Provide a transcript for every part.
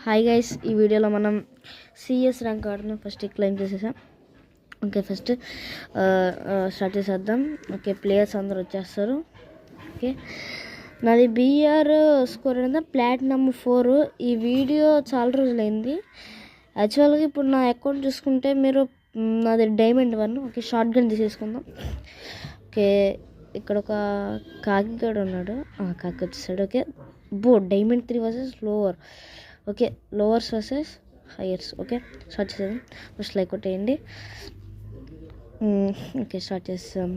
Hi guys, ఈ వీడియోలో మనం సిఎస్ ర్యాంక్ కార్డును ఫస్ట్ క్లెయిమ్ చేసేసాం. ఓకే, ఫస్ట్ స్టార్ట్ చేసేద్దాం. ఓకే, ప్లేయర్స్ అందరూ వచ్చేస్తారు. ఓకే, నాది బిఆర్ స్కోర్ అనేది ప్లాటినమ్ 4. ఈ వీడియో చాలా రోజులైంది. యాక్చువల్గా ఇప్పుడు నా అకౌంట్ చూసుకుంటే మీరు నాది డైమండ్ 1. ఓకే, షార్ట్ గన్ తీసేసుకుందాం. ఓకే, ఇక్కడ ఒక కాకి గడు ఉన్నాడు. కాకి వచ్చేసాడు. Okay, diamond 3 versus lower. Okay, lowers versus highers. Okay, start చేద్దాం. ఫస్ట్ లైక్ కొట్టేయండి. ఓకే, స్టార్ట్ చేస్తాం.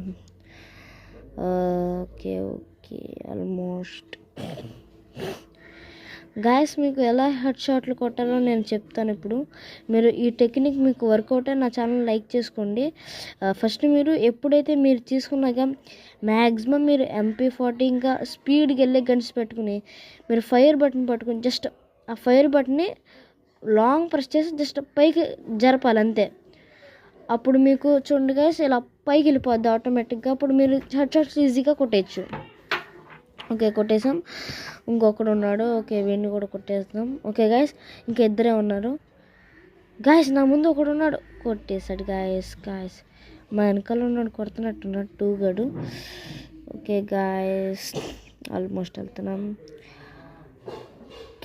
ఓకే ఓకే ఆల్మోస్ట్ గాయస్, మీకు ఎలా హెడ్ షాట్లు కొట్టాలో నేను చెప్తాను. ఇప్పుడు మీరు ఈ టెక్నిక్ మీకు వర్కౌట్ అయ్యి నా ఛానల్ లైక్ చేసుకోండి. ఫస్ట్ మీరు ఎప్పుడైతే మీరు తీసుకున్నాక మ్యాక్సిమం మీరు MP40 ఇంకా స్పీడ్కి వెళ్ళే గన్స్ పెట్టుకుని మీరు ఫైర్ బటన్ పట్టుకుని జస్ట్ ఆ ఫైర్ బటన్ని లాంగ్ ప్రెస్ చేసి జస్ట్ పైకి జరపాలి అంతే. అప్పుడు మీకు చూడండి గైస్, ఇలా పైకి వెళ్ళిపోద్ది ఆటోమేటిక్గా. అప్పుడు మీరు హెడ్ షాట్స్ ఈజీగా కొట్టేయచ్చు. ఓకే, కొట్టేసాం. ఇంకొకడు ఉన్నాడు. ఓకే, వీడిని కూడా కొట్టేస్తాం. ఓకే గైస్, ఇంకా ఇద్దరే ఉన్నారు. గాయస్, నా ముందు ఒకడు ఉన్నాడు, కొట్టేశాడు. గాయస్ మా వెనకాల ఉన్నాడు, కొడుతున్నట్టున్నాడు 2 గడు. ఓకే గాయస్, ఆల్మోస్ట్ వెళ్తున్నాం.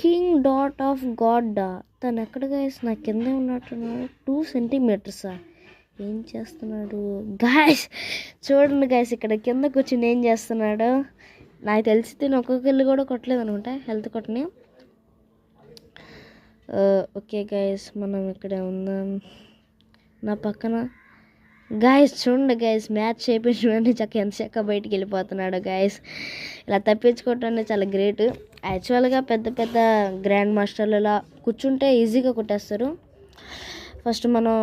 కింగ్ డాట్ ఆఫ్ గాడ్డా తను ఎక్కడ గాయస్? నా కిందే ఉన్నట్టున్నాడు. 2 సెంటీమీటర్సా? ఏం చేస్తున్నాడు గాయస్? చూడండి గాయస్, ఇక్కడ కింద కూర్చుని ఏం చేస్తున్నాడు. నాకు తెలిసి తిని ఒక్కొక్కళ్ళు కూడా కొట్టలేదు అనుకుంటా, హెల్త్ కొట్టని. ఓకే గాయస్, మనం ఇక్కడే ఉందాం. నా పక్కన గాయస్ చూడండి గాయస్, మ్యాచ్ అయిపోయిన చక్క బయటికి వెళ్ళిపోతున్నాడు గాయస్. ఇలా తప్పించుకోవటం చాలా గ్రేట్. యాక్చువల్గా పెద్ద పెద్ద గ్రాండ్ మాస్టర్లు ఇలా కూర్చుంటే ఈజీగా కొట్టేస్తారు. ఫస్ట్ మనం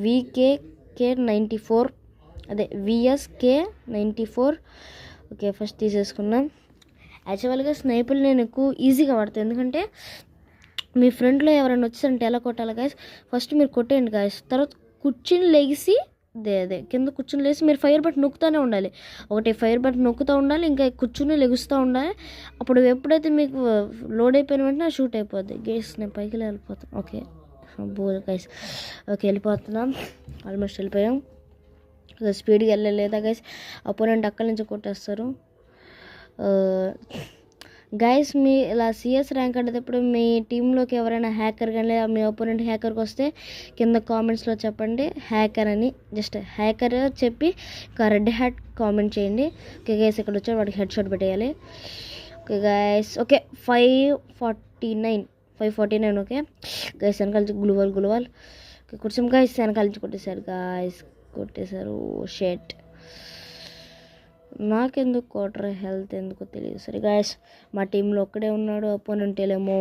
VK94 అదే VSK94. ఓకే, ఫస్ట్ తీసేసుకున్నాం. యాక్చువల్గా స్నైపులు నేను ఎక్కువ ఈజీగా వాడతాను, ఎందుకంటే మీ ఫ్రెండ్లో ఎవరైనా వచ్చారంటే ఎలా కొట్టాలి గాయస్? ఫస్ట్ మీరు కొట్టేయండి గాయస్, తర్వాత కూర్చుని లెగిసి అదే కింద కూర్చుని లేసి మీరు ఫైర్ బటన్ నొక్కుతూనే ఉండాలి. ఒకటి ఫైర్ బటన్ నొక్కుతూ ఉండాలి, ఇంకా కూర్చుని లెగుస్తూ ఉండాలి. అప్పుడు ఎప్పుడైతే మీకు లోడ్ అయిపోయిన వెంటనే షూట్ అయిపోద్ది. గైస్, నేను పైకి వెళ్ళిపోతాను. ఓకే గైస్, ఓకే వెళ్ళిపోతున్నాం. ఆల్మోస్ట్ వెళ్ళిపోయాం. స్పీడ్గా వెళ్ళలేదా గైస్? అపోనెంట్ అక్కడి నుంచి కొట్టేస్తారు. గైస్, మీ ఇలా సిఎస్ ర్యాంక్ ఆడేటప్పుడు మీ టీంలోకి ఎవరైనా హ్యాకర్ కానీ లేదా మీ ఒపోనెంట్ హ్యాకర్కి వస్తే కింద కామెంట్స్లో చెప్పండి హ్యాకర్ అని. జస్ట్ హ్యాకర్ చెప్పి ఒక రెడ్ హ్యాట్ కామెంట్ చేయండి. ఓకే గైస్, ఇక్కడ వచ్చాడు, వాడికి హెడ్ షాట్ పెట్టేయాలి. Okay guys, okay 549. Okay guys, వెనకాల గులువాల్. ఓకే, కూర్చోం గైస్, వెనకాల నుంచి కొట్టేశారు గాయస్, కొట్టేశారు. షెట్, నాకెందుకు క్వార్టర్ హెల్త్ ఎందుకో తెలియదు. సరే గాయస్, మా టీంలో ఒక్కడే ఉన్నాడు, అపోనెంట్ ఏమో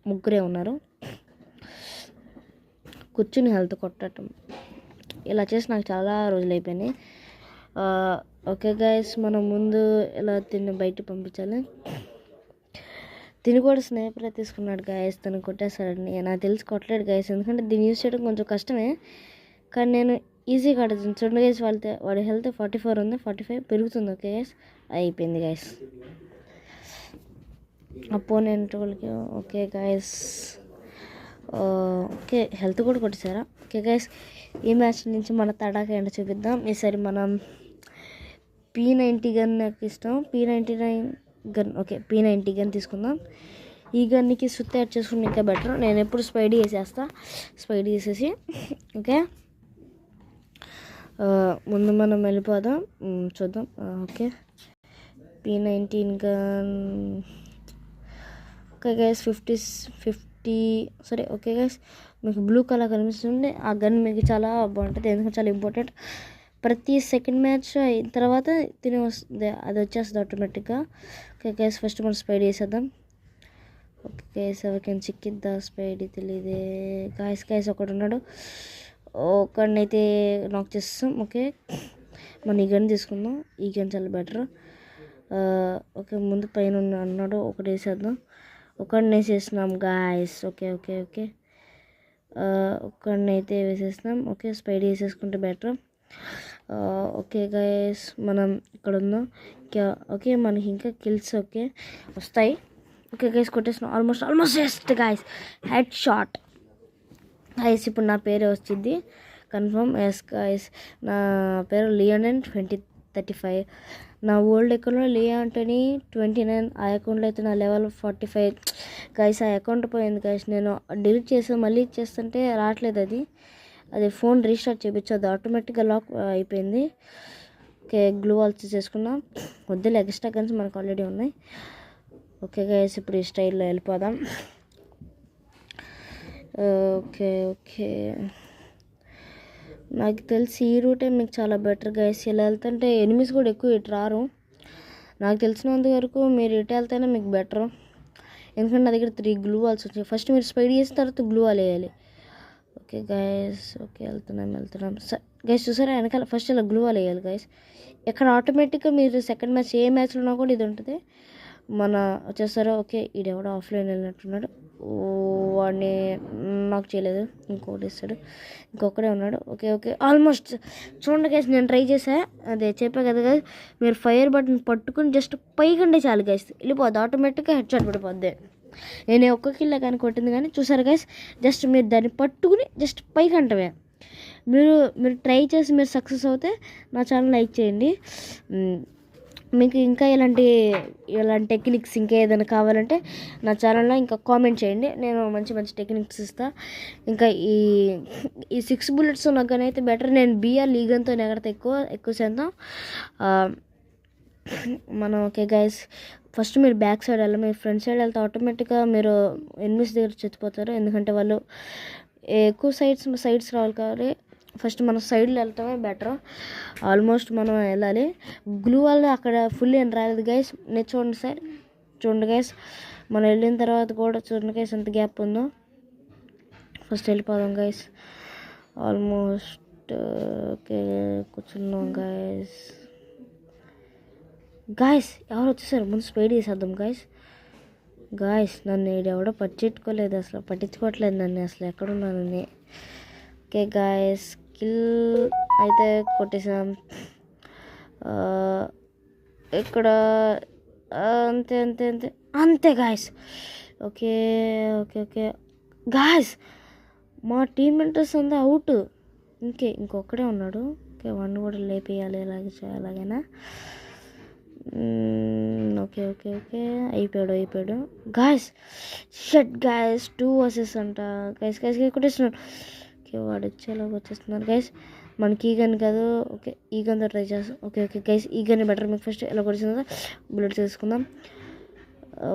ముగ్గురే ఉన్నారు. కూర్చుని హెల్త్ కొట్టడం ఇలా చేసి నాకు చాలా రోజులు అయిపోయినాయి. ఓకే గాయస్, మనం ముందు ఇలా తిని బయట పంపించాలి. తిని కూడా స్నైపర్ తీసుకున్నాడు గాయస్, తను కొట్టేస్తాడని నాకు తెలిసి కొట్టలేడు గాయస్, ఎందుకంటే దీన్ని యూజ్ చేయడం కొంచెం కష్టమే. కానీ నేను ఈజీగా ఆడుతుంది. చూడండి గైస్, వాడి హెల్త్ 44 ఉంది, 45 పెరుగుతుంది. ఓకే గైస్, అయిపోయింది గైస్ అపోనెంట్ వాళ్ళకి. ఓకే గైస్, ఓకే హెల్త్ కూడా కొట్టేశారా? ఓకే గైస్, ఈ మ్యాచ్ నుంచి మన తడాక ఏంటో చూపిద్దాం. ఈసారి మనం P90 గన్ నాకు ఇష్టం, P99 gun. Okay, P90 gun తీసుకుందాం. ఈ గన్నికి సుత్తి యాడ్ చేసుకుంటే ఇంకా బెటర్. నేను ఎప్పుడు స్పైడీ వేసేసి ఓకే ముందు మనం వెళ్ళిపోదాం, చూద్దాం. Okay, P19 gun. Okay guys, 50 సరే. ఓకే గైస్, మీకు బ్లూ కలర్ కనిపిస్తుంది, ఆ గన్ మీకు చాలా బాగుంటుంది, ఎందుకంటే చాలా ఇంపార్టెంట్. ప్రతి సెకండ్ మ్యాచ్ అయిన తర్వాత తిని వస్తుంది, అది వచ్చేస్తుంది ఆటోమేటిక్గా. ఓకే గైస్, ఫస్ట్ మనం స్పైడ్ వేసేద్దాం. ఓకే గైస్, ఎవరికైనా చిక్కిద్దా స్పైడ్ తెలియదే. గాయస్ ఒకడు ఉన్నాడు, ఒకడినైతే నాక్ చేస్తాం. ఓకే, మనం ఈ గన్ తీసుకుందాం, ఈ గన్ చాలా బెటర్. ఓకే, ముందు పైన అన్నాడు, ఒకటి వేసేద్దాం. ఒకడిని వేసేసినాం గాయస్. ఓకే ఒకడినైతే వేసేసినాం. ఓకే, స్పైడ్ వేసేసుకుంటే బెటర్. ఓకే గైస్, మనం ఇక్కడ ఉందాం. ఓకే, మనకి ఇంకా కిల్స్ ఓకే వస్తాయి. ఓకే గైస్ కొట్టేసిన almost just guys head shot guys. ఇప్పుడు నా పేరు వచ్చింది కన్ఫర్మ్. ఎస్ గైస్ నా పేరు లియోనన్ 2035. నా ఓల్డ్ అకౌంట్లో లియో ఆంటోనీ 29. ఆ అకౌంట్లో అయితే నా లెవెల్ 45 గైస్. ఆ అకౌంట్ పోయింది గైస్. నేను డిలీట్ చేసి మళ్ళీ చేస్తుంటే రావట్లేదు అది ఫోన్ రీస్టార్ట్ చేయించదు, ఆటోమేటిక్గా లాక్ అయిపోయింది. ఓకే గ్లూ వాల్స్ చేసుకున్నాం. వద్దులే ఎక్స్ట్రా గన్స్ మనకు ఆల్రెడీ ఉన్నాయి. ఓకే గైస్ ఇప్పుడు ఈ స్టైల్లో వెళ్ళిపోదాం. ఓకే నాకు తెలిసి ఈ రూటే మీకు చాలా బెటర్ గైస్. ఇలా వెళ్తుంటే ఎనిమిస్ కూడా ఎక్కువ ఇటు రారు. నాకు తెలిసినంత వరకు మీరు ఇటు వెళ్తేనే మీకు బెటర్, ఎందుకంటే నా దగ్గర 3 గ్లూ వాల్స్ వచ్చాయి. ఫస్ట్ మీరు స్పైడ్ చేసిన తర్వాత గ్లూ వాల్ వేయాలి. ఓకే గైస్ ఓకే వెళ్తున్నాం గైస్. చూసారా వెనకాల ఫస్ట్ ఇలా గ్లూ వాల్ వేయాలి గైస్. ఎక్కడ ఆటోమేటిక్గా మీరు సెకండ్ మ్యాచ్ ఏ మ్యాచ్లో ఉన్నా కూడా ఇది ఉంటుంది. మన వచ్చేస్తారా. ఓకే ఈడెవడో ఆఫ్లైన్ వెళ్ళినట్టున్నాడు. వాడిని నాకు చేయలేదు, ఇంకోటి ఇస్తాడు. ఇంకొకడే ఉన్నాడు. ఓకే ఆల్మోస్ట్ చూడండి గైస్, నేను ట్రై చేసా. అదే చెప్పా కదా గైస్, మీరు ఫైర్ బటన్ పట్టుకుని జస్ట్ పైకంటే చాలు గైస్, వెళ్ళిపోద్ది ఆటోమేటిక్గా హెడ్ షాట్ పడిపోద్ది. నేను ఒక్క కిల్ల కానీ కొట్టింది కానీ చూసారు గైస్. జస్ట్ మీరు దాన్ని పట్టుకుని జస్ట్ పైకంటమే. మీరు ట్రై చేసి మీరు సక్సెస్ అవుతే నా ఛానల్ లైక్ చేయండి. మీకు ఇంకా ఇలాంటి టెక్నిక్స్ ఇంకా ఏదైనా కావాలంటే నా ఛానల్లో ఇంకా కామెంట్ చేయండి, నేను మంచి టెక్నిక్స్ ఇస్తాను. ఇంకా ఈ 6 bullets నాకనైతే బెటర్. నేను బిఆర్ లీగన్తో ఎగడతా ఎక్కువ శాతం. మనం ఓకే గైస్ ఫస్ట్ మీరు బ్యాక్ సైడ్ వెళ్ళాలి. మీరు ఫ్రంట్ సైడ్ వెళ్తే ఆటోమేటిక్గా మీరు ఎనిమిస్ దగ్గర చచ్చిపోతారు, ఎందుకంటే వాళ్ళు ఎక్కువ సైడ్స్ రావాలి కాబట్టి ఫస్ట్ మనం సైడ్లో వెళ్ళటమే బెటర్. ఆల్మోస్ట్ మనం వెళ్ళాలి. గ్లూ వాల్ అక్కడ ఫుల్ ఏం రాలేదు గైస్. నేను చూడండి గైస్, మనం వెళ్ళిన తర్వాత కూడా చూడండి గైస్ ఎంత గ్యాప్ ఉందో. ఫస్ట్ వెళ్ళిపోదాం గైస్. ఆల్మోస్ట్ ఓకే కూర్చున్నాం గాయస్ ఎవరు వచ్చేసారు, ముందు స్పీడ్ చేసేద్దాం గాయస్. నన్ను ఎవడో పట్టించుకోవట్లేదు నన్ను, అసలు ఎక్కడున్నానని. ఓకే గాయస్ కిల్ అయితే కొట్టేసాం. ఇక్కడ అంతే గాయస్. ఓకే గాయస్ మా టీమ్ మెంటర్స్ అంతా అవుట్. ఇంకొక్కడే ఉన్నాడు. ఓకే వాడిని కూడా లేపేయాలి ఎలాగైనా. ఓకే అయిపోయాడు గాయస్. షట్ గాయస్ 2 versus అంట గైస్ కొట్టేస్తున్నాడు. ఓకే వాడు వచ్చేలాగా వచ్చేస్తున్నారు గైస్. మనకి ఈ గన్ కాదు. ఓకే ఈ గన్తో ట్రై చేస్తాం. ఓకే గైస్ ఈ గన్ బెటర్. మీకు ఫస్ట్ ఎలా కొట్టిందో బుల్లెట్ తీసుకుందాం.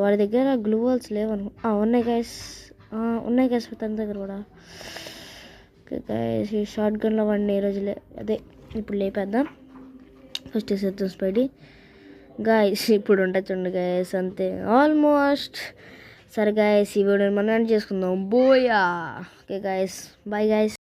వాడి దగ్గర గ్లూ వాల్స్ లేవను ఉన్నాయి గైస్ తన దగ్గర కూడా. ఓకే గైస్ ఈ షార్ట్ గన్లో వాడిని ఈ రోజు ఇప్పుడు లేపేద్దాం. ఫస్ట్ వేసేద్దాం స్పైడీ గాయస్. ఇప్పుడు ఉండొచ్చు గాయస్ అంతే ఆల్మోస్ట్. సరే గాయస్ ఈ వీడియోని మనం చేసుకుందాం. బోయా. Okay guys bye guys.